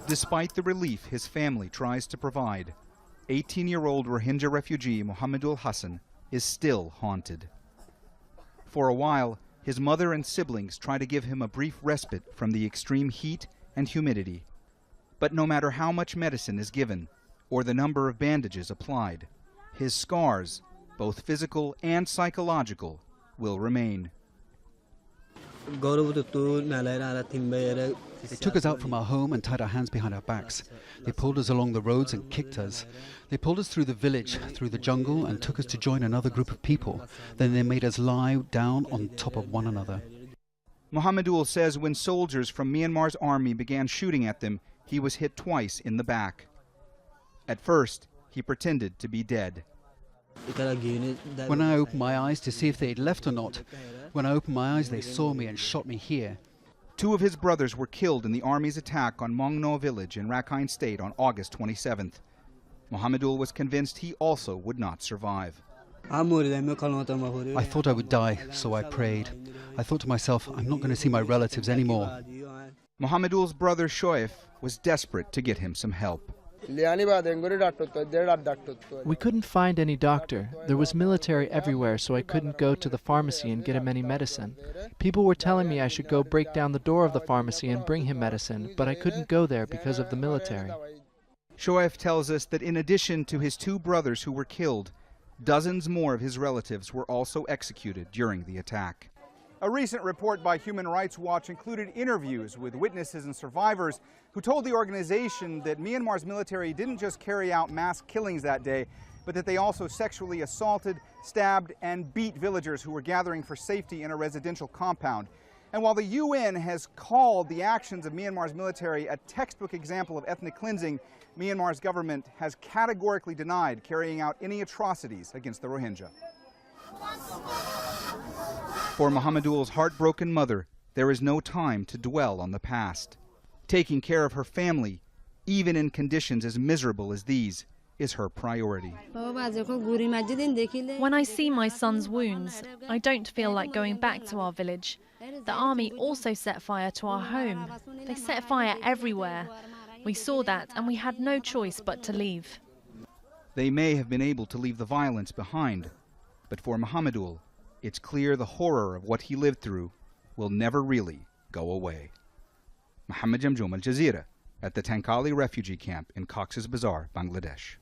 Despite the relief his family tries to provide, 18-year-old Rohingya refugee Mohamedul Hassan is still haunted. For a while, his mother and siblings try to give him a brief respite from the extreme heat and humidity. But no matter how much medicine is given or the number of bandages applied, his scars, both physical and psychological, will remain. They took us out from our home and tied our hands behind our backs. They pulled us along the roads and kicked us. They pulled us through the village, through the jungle, and took us to join another group of people. Then they made us lie down on top of one another. Mohamedul says when soldiers from Myanmar's army began shooting at them, he was hit twice in the back. At first, he pretended to be dead. When I opened my eyes to see if they had left or not, when I opened my eyes, they saw me and shot me here. 2 of his brothers were killed in the army's attack on Mongno village in Rakhine State on August 27th. Mohamedul was convinced he also would not survive. I thought I would die, so I prayed. I thought to myself, I'm not going to see my relatives anymore. Mohamedul's brother Shoaib was desperate to get him some help. We couldn't find any doctor. There was military everywhere, so I couldn't go to the pharmacy and get him any medicine. People were telling me I should go break down the door of the pharmacy and bring him medicine, but I couldn't go there because of the military. Shoaib tells us that in addition to his 2 brothers who were killed, dozens more of his relatives were also executed during the attack. A recent report by Human Rights Watch included interviews with witnesses and survivors who told the organization that Myanmar's military didn't just carry out mass killings that day, but that they also sexually assaulted, stabbed, and beat villagers who were gathering for safety in a residential compound. And while the UN has called the actions of Myanmar's military a textbook example of ethnic cleansing, Myanmar's government has categorically denied carrying out any atrocities against the Rohingya. For Mohamedul's heartbroken mother, there is no time to dwell on the past. Taking care of her family, even in conditions as miserable as these, is her priority. When I see my son's wounds, I don't feel like going back to our village. The army also set fire to our home. They set fire everywhere. We saw that and we had no choice but to leave. They may have been able to leave the violence behind, but for Mohamedul, it's clear the horror of what he lived through will never really go away. Mohammed Jamjoom, Al Jazeera, at the Tankali refugee camp in Cox's Bazar, Bangladesh.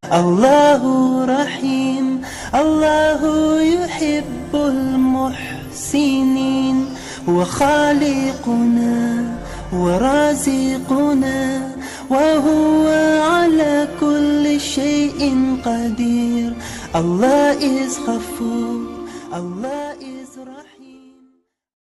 Allahu Rahim, Allahu yuhibbul muhsinin, wa khaliquna, wa raziquna, wa huwa ala kulli shay'in qadir. Allah is Ghafur, Allah is Rahim.